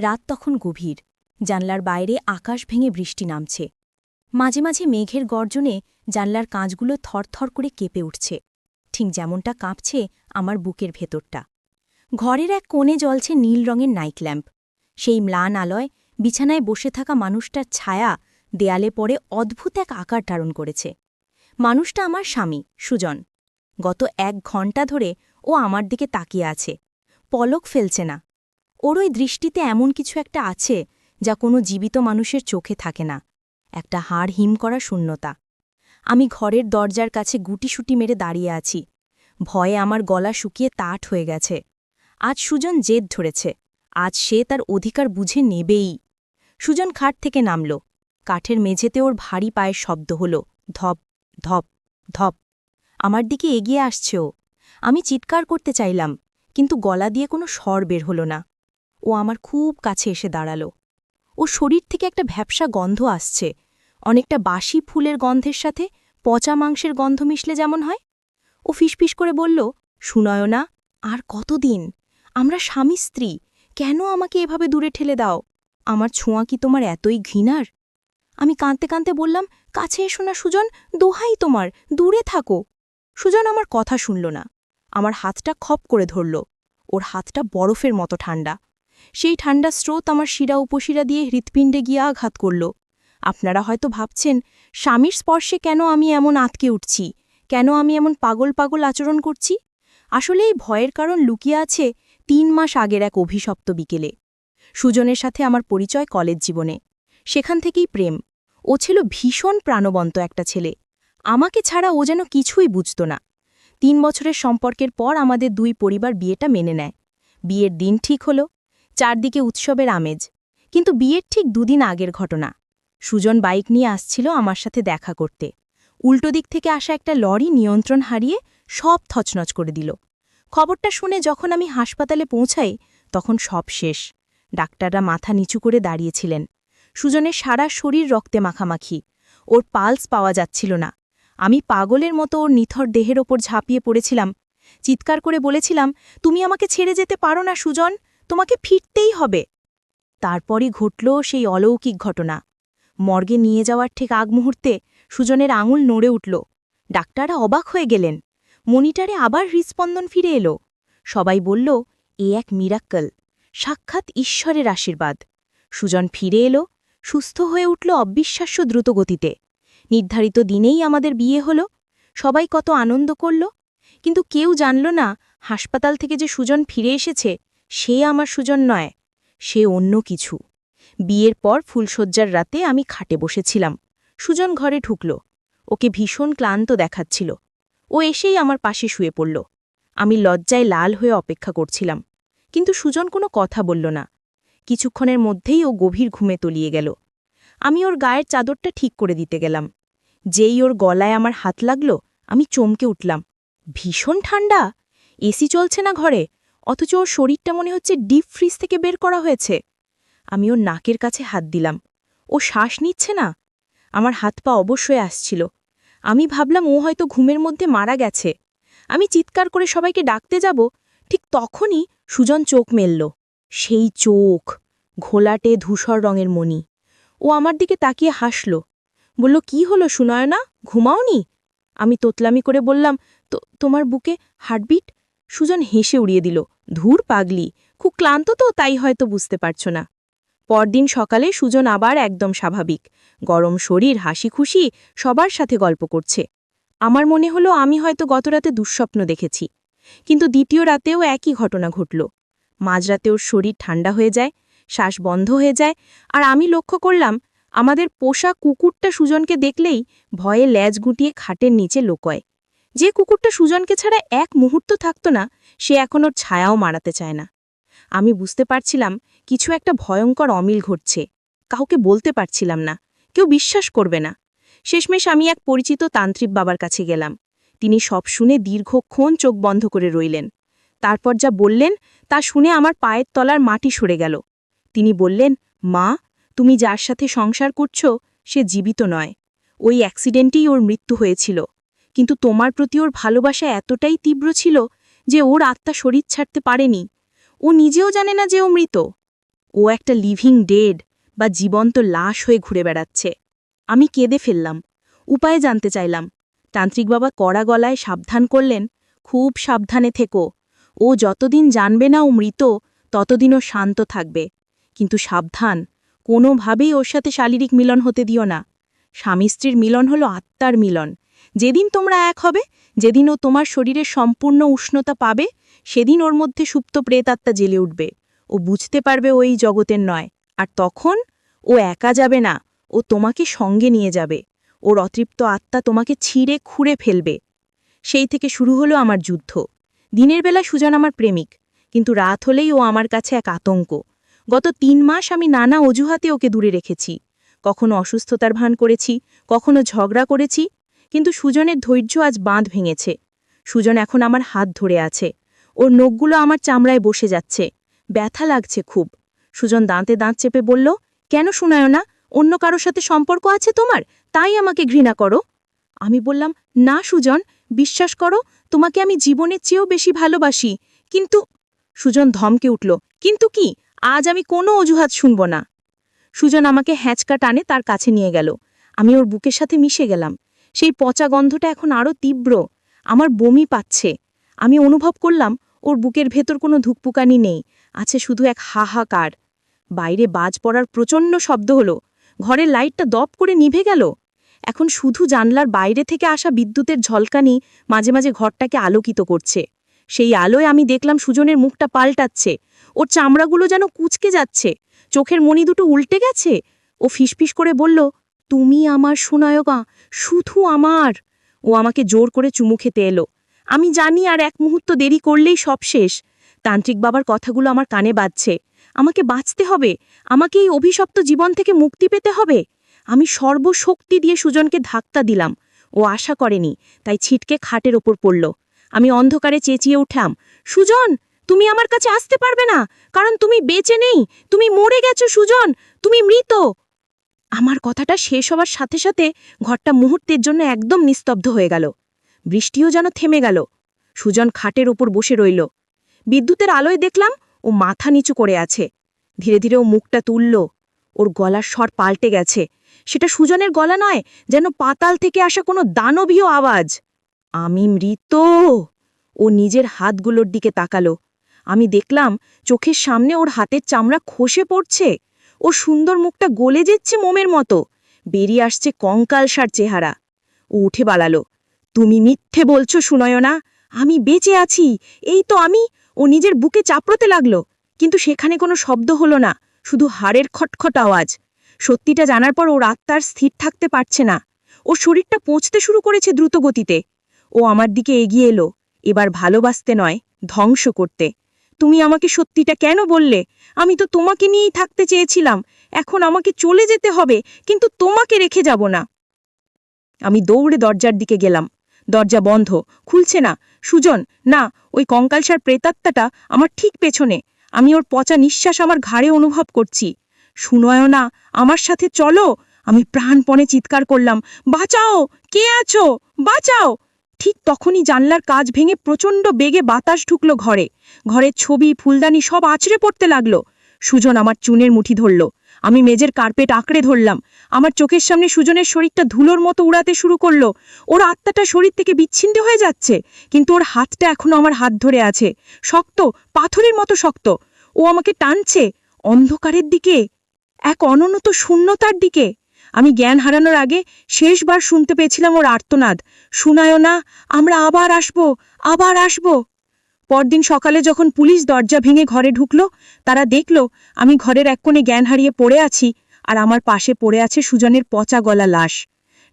রাত তখন গভীর, জানলার বাইরে আকাশ ভেঙে বৃষ্টি নামছে। মাঝে মাঝে মেঘের গর্জনে জানলার কাঁচগুলো থরথর করে কেঁপে উঠছে, ঠিক যেমনটা কাঁপছে আমার বুকের ভেতরটা। ঘরের এক কোণে জ্বলছে নীল রঙের নাইট ল্যাম্প। সেই ম্লান আলোয় বিছানায় বসে থাকা মানুষটার ছায়া দেয়ালে পড়ে অদ্ভুত এক আকার ধারণ করেছে। মানুষটা আমার স্বামী, সুজন। গত 1 ঘণ্টা ধরে ও আমার দিকে তাকিয়ে আছে, পলক ফেলছে না। ওর ওই দৃষ্টিতে এমন কিছু একটা আছে যা কোনো জীবিত মানুষের চোখে থাকে না, একটা হাড় হিম করা শূন্যতা। আমি ঘরের দরজার কাছে গুটিসুটি মেরে দাঁড়িয়ে আছি, ভয়ে আমার গলা শুকিয়ে তাট হয়ে গেছে। আজ সুজন জেদ ধরেছে, আজ সে তার অধিকার বুঝে নেবেই। সুজন খাট থেকে নামল, কাঠের মেঝেতে ওর ভারী পায়ের শব্দ হল, ধপ ধপ ধপ। আমার দিকে এগিয়ে আসছে ও। আমি চিৎকার করতে চাইলাম, কিন্তু গলা দিয়ে কোনো স্বর বের হল না। ও আমার খুব কাছে এসে দাঁড়াল। ও শরীর থেকে একটা ভ্যাপসা গন্ধ আসছে, অনেকটা বাসি ফুলের গন্ধের সাথে পচা মাংসের গন্ধ মিশলে যেমন হয়। ও ফিসফিস করে বলল, সুনয়না, আর কতদিন? আমরা স্বামী স্ত্রী, কেন আমাকে এভাবে দূরে ঠেলে দাও? আমার ছোঁয়া কি তোমার এতই ঘৃণার? আমি কাঁদতে কাঁদতে বললাম, কাছে এসো না সুজন, দোহাই তোমার, দূরে থাকো। সুজন আমার কথা শুনল না, আমার হাতটা খপ করে ধরল। ওর হাতটা বরফের মতো ঠান্ডা। সেই ঠান্ডা স্রোত আমার শিরা উপশিরা দিয়ে হৃৎপিণ্ডে গিয়ে আঘাত করল। আপনারা হয়তো ভাবছেন, স্বামীর স্পর্শে কেন আমি এমন আঁতকে উঠছি, কেন আমি এমন পাগল পাগল আচরণ করছি? আসলে এই ভয়ের কারণ লুকিয়ে আছে 3 মাস আগের এক অভিশপ্ত বিকেলে। সুজনের সাথে আমার পরিচয় কলেজ জীবনে। সেখান থেকেই প্রেম। ও ছিল ভীষণ প্রাণবন্ত একটা ছেলে। আমাকে ছাড়া ও যেন কিছুই বুঝত না। 3 বছরের সম্পর্কের পর আমাদের 2 পরিবার বিয়েটা মেনে নেয়। বিয়ের দিন ঠিক হলো, চারদিকে উৎসবের আমেজ। কিন্তু বিয়ের ঠিক 2 দিন আগের ঘটনা। সুজন বাইক নিয়ে আসছিল আমার সাথে দেখা করতে। উল্টো দিক থেকে আসা একটা লরি নিয়ন্ত্রণ হারিয়ে সব থচনচ করে দিল। খবরটা শুনে যখন আমি হাসপাতালে পৌঁছাই, তখন সব শেষ। ডাক্তাররা মাথা নিচু করে দাঁড়িয়েছিলেন। সুজনের সারা শরীর রক্তে মাখামাখি, ওর পালস পাওয়া যাচ্ছিল না। আমি পাগলের মতো ওর নিথর দেহের ওপর ঝাঁপিয়ে পড়েছিলাম। চিৎকার করে বলেছিলাম, তুমি আমাকে ছেড়ে যেতে পারো না সুজন, তোমাকে ফিরতেই হবে। তারপরই ঘটল সেই অলৌকিক ঘটনা। মর্গে নিয়ে যাওয়ার ঠিক আগ মুহূর্তে সুজনের আঙুল নড়ে উঠল। ডাক্তাররা অবাক হয়ে গেলেন। মনিটরে আবার হৃৎস্পন্দন ফিরে এলো। সবাই বলল, এ এক মিরাক্কেল, সাক্ষাৎ ঈশ্বরের আশীর্বাদ। সুজন ফিরে এলো, সুস্থ হয়ে উঠল অবিশ্বাস্য দ্রুত গতিতে। নির্ধারিত দিনেই আমাদের বিয়ে হলো। সবাই কত আনন্দ করল, কিন্তু কেউ জানল না হাসপাতাল থেকে যে সুজন ফিরে এসেছে সে আমার সুজন নয়, সে অন্য কিছু। বিয়ের পর ফুলশয্যার রাতে আমি খাটে বসেছিলাম। সুজন ঘরে ঢুকল। ওকে ভীষণ ক্লান্ত দেখাচ্ছিল। ও এসেই আমার পাশে শুয়ে পড়ল। আমি লজ্জায় লাল হয়ে অপেক্ষা করছিলাম, কিন্তু সুজন কোনো কথা বলল না। কিছুক্ষণের মধ্যেই ও গভীর ঘুমে তলিয়ে গেল। আমি ওর গায়ের চাদরটা ঠিক করে দিতে গেলাম। যেই ওর গলায় আমার হাত লাগল, আমি চমকে উঠলাম। ভীষণ ঠান্ডা, এসি চলছে না ঘরে, অথচ ওর শরীরটা মনে হচ্ছে ডিপ ফ্রিজ থেকে বের করা হয়েছে। আমি ওর নাকের কাছে হাত দিলাম। ও শ্বাস নিচ্ছে না। আমার হাত পা অবশ্যই আসছিল। আমি ভাবলাম ও হয়তো ঘুমের মধ্যে মারা গেছে। আমি চিৎকার করে সবাইকে ডাকতে যাব, ঠিক তখনই সুজন চোখ মেলল। সেই চোখ, ঘোলাটে ধূসর রঙের মণি। ও আমার দিকে তাকিয়ে হাসল, বলল, কি হলো সুনয়না, ঘুমাওনি? আমি তোতলামি করে বললাম, তোমার বুকে হার্টবিট। সুজন হেসে উড়িয়ে দিল, ধুর পাগলি, খুব ক্লান্ত তো, তাই হয়তো বুঝতে পারছ না। পরদিন সকালে সুজন আবার একদম স্বাভাবিক, গরম শরীর, হাসি খুশি, সবার সাথে গল্প করছে। আমার মনে হলো আমি হয়তো গতরাতে দুঃস্বপ্ন দেখেছি। কিন্তু দ্বিতীয় রাতেও একই ঘটনা ঘটল। মাঝরাতে ওর শরীর ঠান্ডা হয়ে যায়, শ্বাস বন্ধ হয়ে যায়, আর আমি লক্ষ্য করলাম আমাদের পোষা কুকুরটা সুজনকে দেখলেই ভয়ে ল্যাজ গুটিয়ে খাটের নিচে লুকোয়। যে কুকুরটা সুজনকে ছাড়া এক মুহূর্ত থাকত না, সে এখন ওর ছায়াও মারাতে চায় না। আমি বুঝতে পারছিলাম কিছু একটা ভয়ঙ্কর অমিল ঘটছে। কাউকে বলতে পারছিলাম না, কেউ বিশ্বাস করবে না। শেষমেশ আমি এক পরিচিত তান্ত্রিক বাবার কাছে গেলাম। তিনি সব শুনে দীর্ঘক্ষণ চোখ বন্ধ করে রইলেন। তারপর যা বললেন তা শুনে আমার পায়ের তলার মাটি সরে গেল। তিনি বললেন, মা, তুমি যার সাথে সংসার করছ সে জীবিত নয়। ওই অ্যাক্সিডেন্টেই ওর মৃত্যু হয়েছিল, কিন্তু তোমার প্রতি ওর ভালোবাসা এতটাই তীব্র ছিল যে ওর আত্মা শরীর ছাড়তে পারেনি। ও নিজেও জানে না যে ও মৃত। ও একটা লিভিং ডেড বা জীবন্ত লাশ হয়ে ঘুরে বেড়াচ্ছে। আমি কেঁদে ফেললাম। উপায় জানতে চাইলাম। তান্ত্রিক বাবা কড়া গলায় সাবধান করলেন, খুব সাবধানে থেকো। ও যতদিন জানবে না ও মৃত, ততদিনও শান্ত থাকবে। কিন্তু সাবধান, কোনোভাবেই ওর সাথে শারীরিক মিলন হতে দিও না। স্বামী স্ত্রীর মিলন হলো আত্মার মিলন। যেদিন তোমরা এক হবে, যেদিন ও তোমার শরীরের সম্পূর্ণ উষ্ণতা পাবে, সেদিন ওর মধ্যে সুপ্ত প্রেতাত্মা জেলে উঠবে। ও বুঝতে পারবে ওই জগতের নয়। আর তখন ও একা যাবে না, ও তোমাকে সঙ্গে নিয়ে যাবে। ওর অতৃপ্ত আত্মা তোমাকে ছিঁড়ে খুঁড়ে ফেলবে। সেই থেকে শুরু হলো আমার যুদ্ধ। দিনের বেলা সুজন আমার প্রেমিক, কিন্তু রাত হলেই ও আমার কাছে এক আতঙ্ক। গত ৩ মাস আমি নানা অজুহাতে ওকে দূরে রেখেছি। কখনো অসুস্থতার ভান করেছি, কখনো ঝগড়া করেছি, কিন্তু সুজনের ধৈর্য আজ বাঁধ ভেঙেছে। সুজন এখন আমার হাত ধরে আছে। ওর নখগুলো আমার চামড়ায় বসে যাচ্ছে। ব্যথা লাগছে খুব। সুজন দাঁতে দাঁত চেপে বলল, কেন শোনায় না? অন্য কারোর সাথে সম্পর্ক আছে তোমার, তাই আমাকে ঘৃণা করো? আমি বললাম, না সুজন, বিশ্বাস করো, তোমাকে আমি জীবনের চেয়েও বেশি ভালোবাসি। কিন্তু সুজন ধমকে উঠল, কিন্তু কি? আজ আমি কোনো অজুহাত শুনব না। সুজন আমাকে হ্যাঁচকা টানে তার কাছে নিয়ে গেল। আমি ওর বুকের সাথে মিশে গেলাম। সেই পচা গন্ধটা এখন আরও তীব্র। আমার বমি পাচ্ছে। আমি অনুভব করলাম ওর বুকের ভেতর কোনো ধুকপুকানি নেই, আছে শুধু এক হাহাকার। বাইরে বাজ পড়ার প্রচণ্ড শব্দ হলো। ঘরের লাইটটা দপ করে নিভে গেল। এখন শুধু জানলার বাইরে থেকে আসা বিদ্যুতের ঝলকানি মাঝে মাঝে ঘরটাকে আলোকিত করছে। সেই আলোয় আমি দেখলাম সুজনের মুখটা পাল্টাচ্ছে। ওর চামড়াগুলো যেন কুঁচকে যাচ্ছে, চোখের মণি দুটো উল্টে গেছে। ও ফিসফিস করে বলল, তুমি আমার সুনায়কা, শুধু আমার। ও আমাকে জোর করে চুমু খেতে এলো। আমি জানি আর এক মুহূর্ত দেরি করলেই সব শেষ। তান্ত্রিক বাবার কথাগুলো আমার কানে বাজছে। আমাকে বাঁচতে হবে, আমাকে এই অভিশপ্ত জীবন থেকে মুক্তি পেতে হবে। আমি সর্বশক্তি দিয়ে সুজনকে ধাক্কা দিলাম। ও আশা করেনি, তাই ছিটকে খাটের ওপর পড়ল। আমি অন্ধকারে চেঁচিয়ে উঠলাম, সুজন, তুমি আমার কাছে আসতে পারবে না, কারণ তুমি বেঁচে নেই, তুমি মরে গেছো সুজন, তুমি মৃত। আমার কথাটা শেষ হওয়ার সাথে সাথে ঘরটা মুহূর্তের জন্য একদম নিস্তব্ধ হয়ে গেল। বৃষ্টিও যেন থেমে গেল। সুজন খাটের ওপর বসে রইল। বিদ্যুতের আলোয় দেখলাম ও মাথা নিচু করে আছে। ধীরে ধীরে ও মুখটা তুলল। ওর গলার স্বর পাল্টে গেছে। সেটা সুজনের গলা নয়, যেন পাতাল থেকে আসা কোনো দানবীয় আওয়াজ। আমি মৃত। ও নিজের হাতগুলোর দিকে তাকালো। আমি দেখলাম চোখের সামনে ওর হাতের চামড়া খসে পড়ছে। ও সুন্দর মুখটা গলে যাচ্ছে মোমের মতো। বেরিয়ে আসছে কঙ্কালসার চেহারা। ও উঠে বাড়ালো, তুমি মিথ্যে বলছো সুনয়না, আমি বেঁচে আছি, এই তো আমি। ও নিজের বুকে চাপড়তে লাগলো, কিন্তু সেখানে কোনো শব্দ হলো না, শুধু হাড়ের খটখট আওয়াজ। সত্যিটা জানার পর ওর আত্মার স্থির থাকতে পারছে না। ওর শরীরটা পৌঁছতে শুরু করেছে দ্রুত গতিতে। ও আমার দিকে এগিয়ে এলো, এবার ভালোবাসতে নয়, ধ্বংস করতে। তুমি আমাকে সত্যিটা কেন বললে? আমি তো তোমাকে নিয়েই থাকতে চেয়েছিলাম। এখন আমাকে চলে যেতে হবে, কিন্তু তোমাকে রেখে যাব না। আমি দৌড়ে দরজার দিকে গেলাম। দরজা বন্ধ, খুলছে না। সুজন, না, ওই কঙ্কালসার প্রেতাত্মাটা আমার ঠিক পেছনে। আমি ওর পচা নিঃশ্বাস আমার ঘাড়ে অনুভব করছি। সুনয়না, আমার সাথে চলো। আমি প্রাণপণে চিৎকার করলাম, বাঁচাও, কে আছো, বাঁচাও। ঠিক তখনই জানলার কাঁচ ভেঙে প্রচণ্ড বেগে বাতাস ঢুকলো ঘরে। ঘরের ছবি, ফুলদানি সব আছড়ে পড়তে লাগলো। সুজন আমার চুনের মুঠি ধরল। আমি মেজের কার্পেট আঁকড়ে ধরলাম। আমার চোখের সামনে সুজনের শরীরটা ধুলোর মতো উড়াতে শুরু করলো। ওর আত্মাটা শরীর থেকে বিচ্ছিন্ন হয়ে যাচ্ছে, কিন্তু ওর হাতটা এখনো আমার হাত ধরে আছে, শক্ত, পাথরের মতো শক্ত। ও আমাকে টানছে অন্ধকারের দিকে, এক অনুন্নত শূন্যতার দিকে। আমি জ্ঞান হারানোর আগে শেষবার শুনতে পেয়েছিলাম ওর আর্তনাদ, সুনয়না, আমরা আবার আসবো, আবার আসবো। পরদিন সকালে যখন পুলিশ দরজা ভেঙে ঘরে ঢুকলো, তারা দেখল আমি ঘরের এক কোণে জ্ঞান হারিয়ে পড়ে আছি, আর আমার পাশে পড়ে আছে সুজনের পচা গলা লাশ।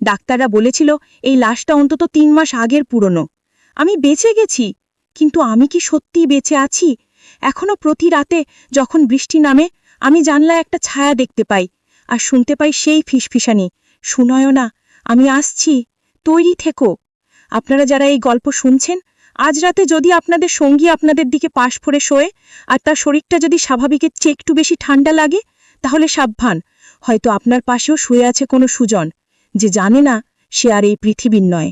ডাক্তাররা বলেছিল এই লাশটা অন্তত ৩ মাস আগের পুরনো। আমি বেঁচে গেছি, কিন্তু আমি কি সত্যিই বেঁচে আছি? এখনো প্রতি রাতে যখন বৃষ্টি নামে, আমি জানলায় একটা ছায়া দেখতে পাই, আর শুনতে পাই সেই ফিসফিসানি, সুনয়না, আমি আসছি, তৈরি থেকো। আপনারা যারা এই গল্প শুনছেন, আজ রাতে যদি আপনাদের সঙ্গী আপনাদের দিকে পাশ ফোরে শোয়ে, আর তার শরীরটা যদি স্বাভাবিকের চেয়ে একটু বেশি ঠান্ডা লাগে, তাহলে সাবধান, হয়তো আপনার পাশেও শুয়ে আছে কোনো সুজন, যে জানে না সে আর এই পৃথিবীর নয়।